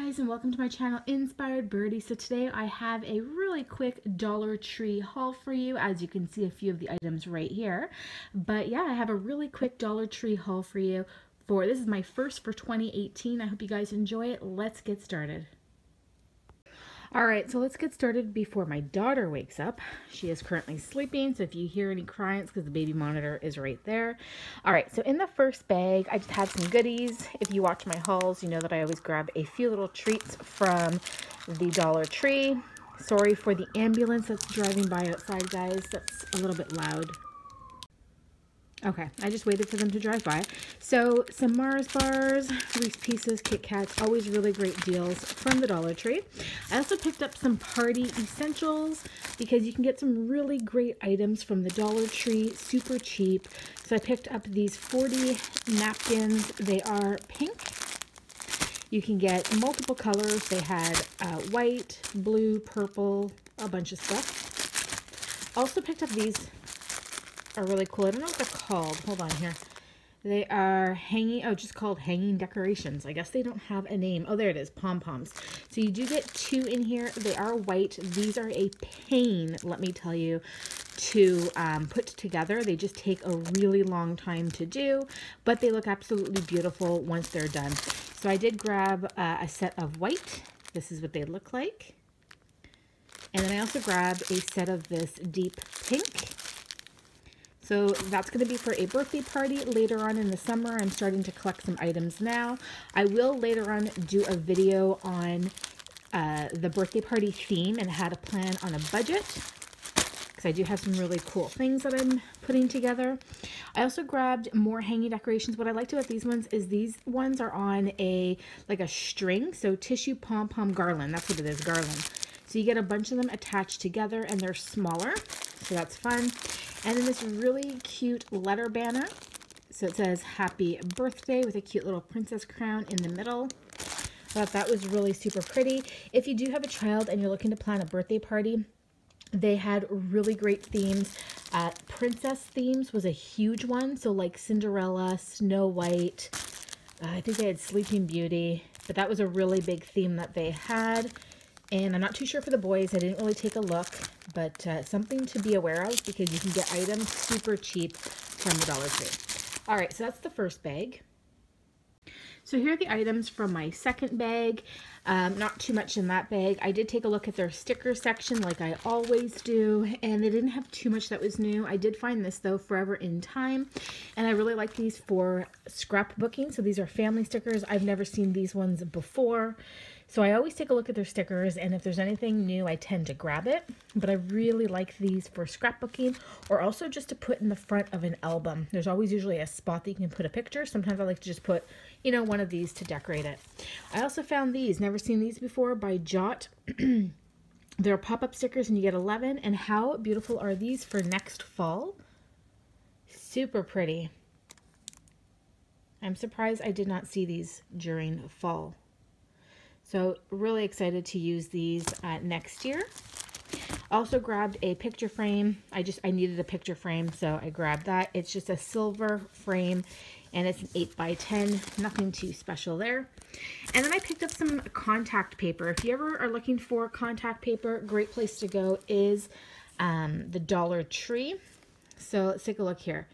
guys, and welcome to my channel Inspired Birdie. So today I have a really quick Dollar Tree haul for you. As you can see, a few of the items right here, but yeah, I have a really quick Dollar Tree haul for you. This is my first for 2018. I hope you guys enjoy it. Let's get started. Alright, so let's get started before my daughter wakes up. She is currently sleeping, so if you hear any crying, it's because the baby monitor is right there. Alright, so in the first bag, I just have some goodies. If you watch my hauls, you know that I always grab a few little treats from the Dollar Tree. Sorry for the ambulance that's driving by outside, guys. That's a little bit loud. Okay, I just waited for them to drive by. So some Mars bars, Reese Pieces, Kit Kats, always really great deals from the Dollar Tree. I also picked up some party essentials because you can get some really great items from the Dollar Tree, super cheap. So I picked up these 40 napkins. They are pink. You can get multiple colors. They had white, blue, purple, a bunch of stuff. Also picked up these. Are really cool. I don't know what they're called. Hold on here. They are just called hanging decorations. I guess they don't have a name. Oh, there it is. Pom-poms. So you do get two in here. They are white. These are a pain, let me tell you, to put together. They just take a really long time to do, but they look absolutely beautiful once they're done. So I did grab a set of white. This is what they look like. And then I also grabbed a set of this deep pink. So that's going to be for a birthday party later on in the summer. I'm starting to collect some items now. I will later on do a video on the birthday party theme and how to plan on a budget, because I do have some really cool things that I'm putting together. I also grabbed more hanging decorations. What I liked about these ones is these ones are on like a string, so tissue pom-pom garland. That's what it is, garland. So you get a bunch of them attached together and they're smaller, so that's fun. And then this really cute letter banner. So it says happy birthday with a cute little princess crown in the middle. I thought that was really super pretty. If you do have a child and you're looking to plan a birthday party, they had really great themes. Princess themes was a huge one. So like Cinderella, Snow White, I think they had Sleeping Beauty, but that was a really big theme that they had. And I'm not too sure for the boys. I didn't really take a look, but something to be aware of because you can get items super cheap from the Dollar Tree. All right, so that's the first bag. So here are the items from my second bag. Not too much in that bag. I did take a look at their sticker section like I always do, and they didn't have too much that was new. I did find this though, Forever in Time, and I really like these for scrapbooking. So these are family stickers. I've never seen these ones before. So I always take a look at their stickers, and if there's anything new, I tend to grab it. But I really like these for scrapbooking, or also just to put in the front of an album. There's always usually a spot that you can put a picture. Sometimes I like to just put, you know, one of these to decorate it. I also found these, never seen these before, by Jot. They're pop-up stickers, and you get 11. And how beautiful are these for next fall? Super pretty. I'm surprised I did not see these during fall. So really excited to use these next year. Also grabbed a picture frame. I needed a picture frame, so I grabbed that. It's just a silver frame, and it's an 8x10. Nothing too special there. And then I picked up some contact paper. If you ever are looking for contact paper, great place to go is the Dollar Tree. So let's take a look here.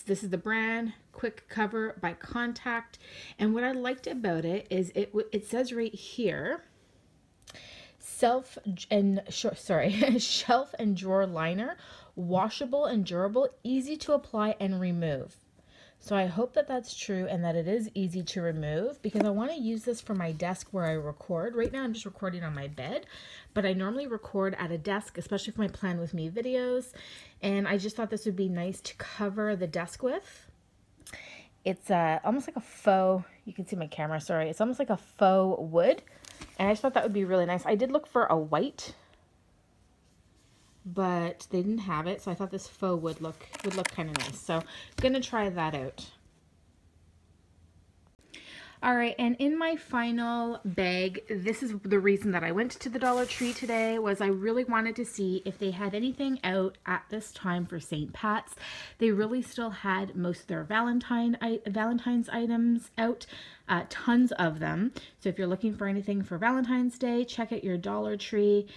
This is the brand, Quick Cover by Contact. And what I liked about it is it says right here, shelf and drawer liner, washable and durable, easy to apply and remove. So I hope that that's true and that it is easy to remove, because I want to use this for my desk where I record. Right now I'm just recording on my bed, but I normally record at a desk, especially for my Plan With Me videos. And I just thought this would be nice to cover the desk with. It's almost like a faux, you can see my camera, sorry. It's almost like a faux wood. And I just thought that would be really nice. I did look for a white, but they didn't have it, so I thought this faux would look kind of nice. So I'm gonna try that out. All right, and in my final bag, this is the reason that I went to the Dollar Tree today, was I really wanted to see if they had anything out at this time for St. Pat's. They really still had most of their Valentine's items out, tons of them. So if you're looking for anything for Valentine's Day, check out your Dollar Tree.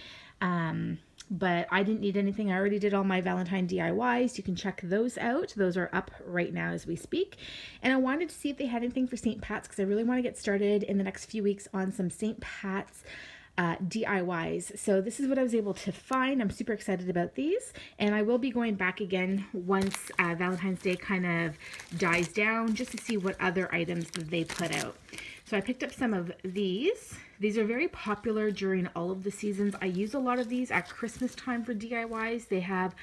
But I didn't need anything. I already did all my Valentine DIYs. You can check those out. Those are up right now as we speak. And I wanted to see if they had anything for St. Pat's, because I really want to get started in the next few weeks on some St. Pat's DIYs. So this is what I was able to find. I'm super excited about these, and I will be going back again once Valentine's Day kind of dies down, just to see what other items that they put out. So I picked up some of these. These are very popular during all of the seasons. I use a lot of these at Christmas time for DIYs. They have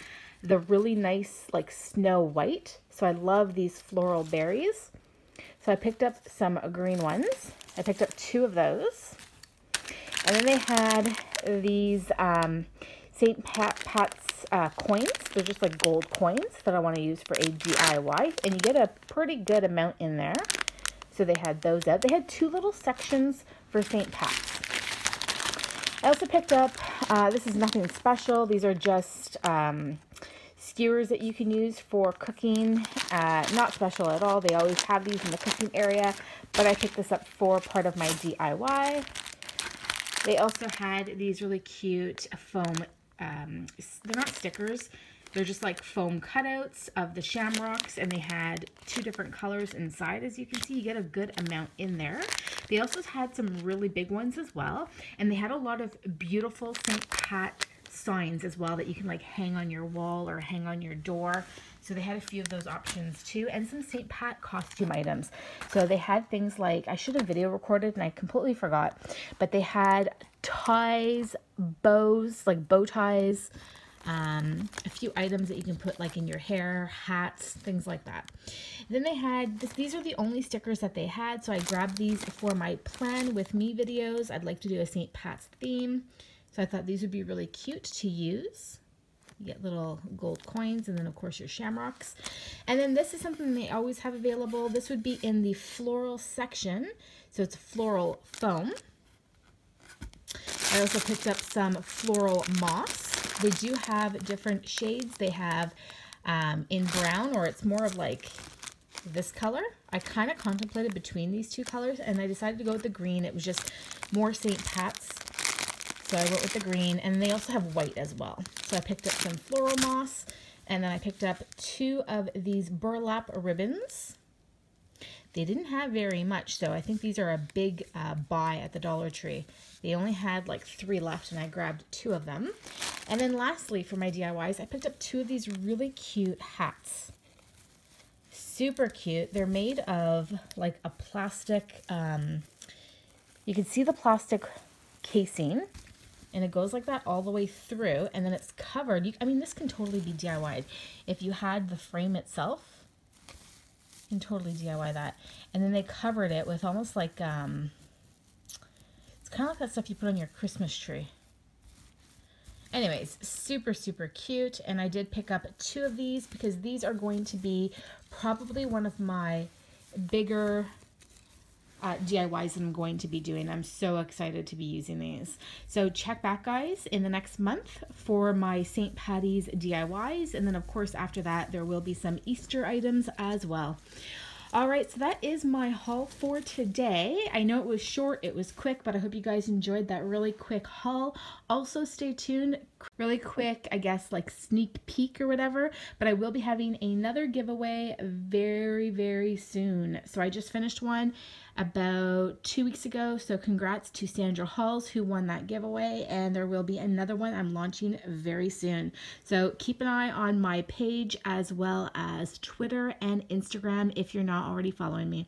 the really nice like snow white. So I love these floral berries. So I picked up some green ones. I picked up 2 of those. And then they had these St. Pat's coins. They're just like gold coins that I want to use for a DIY. And you get a pretty good amount in there. So they had those out. They had 2 little sections for St. Pat's. I also picked up, this is nothing special. These are just skewers that you can use for cooking. Not special at all. They always have these in the cooking area. But I picked this up for part of my DIY. They also had these really cute foam, they're not stickers, they're just like foam cutouts of the shamrocks, and they had 2 different colors inside. As you can see, you get a good amount in there. They also had some really big ones as well, and they had a lot of beautiful St. Pat signs as well that you can like hang on your wall or hang on your door. So they had a few of those options too, and some St. Pat costume items. So they had things like, I should have video recorded and I completely forgot, but they had ties, bows, like bow ties, a few items that you can put like in your hair, hats, things like that. Then they had, these are the only stickers that they had, so I grabbed these for my Plan With Me videos. I'd like to do a St. Pat's theme, so I thought these would be really cute to use. You get little gold coins, and then of course your shamrocks. And then this is something they always have available. This would be in the floral section, so it's floral foam. I also picked up some floral moss. They do have different shades. They have in brown, or it's more of like this color. I kind of contemplated between these 2 colors, and I decided to go with the green. It was just more St. Pat's, so I went with the green. And they also have white as well. So I picked up some floral moss, and then I picked up 2 of these burlap ribbons. They didn't have very much, so I think these are a big buy at the Dollar Tree. They only had like 3 left, and I grabbed 2 of them. And then lastly, for my DIYs, I picked up 2 of these really cute hats. Super cute. They're made of like a plastic, you can see the plastic casing, and it goes like that all the way through, and then it's covered. I mean, this can totally be DIY'd. If you had the frame itself, you can totally DIY that. And then they covered it with almost like, it's kind of like that stuff you put on your Christmas tree. Anyways, super, super cute. And I did pick up 2 of these because these are going to be probably one of my bigger DIYs that I'm going to be doing. I'm so excited to be using these. So check back, guys, in the next month for my St. Patty's DIYs. And then, of course, after that, there will be some Easter items as well. All right, so that is my haul for today. I know it was short, it was quick, but I hope you guys enjoyed that really quick haul. Also, stay tuned. Really quick, I guess, like sneak peek or whatever, but I will be having another giveaway very, very soon. So I just finished one about 2 weeks ago, so congrats to Sandra Halls who won that giveaway, and there will be another one I'm launching very soon. So keep an eye on my page as well as Twitter and Instagram if you're not already following me.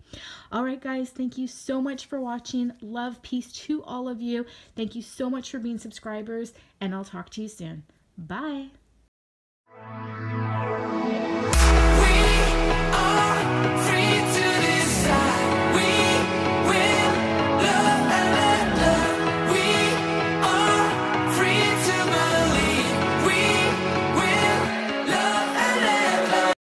All right, guys, thank you so much for watching. Love, peace to all of you. Thank you so much for being subscribers, and I'll talk to you soon. Bye.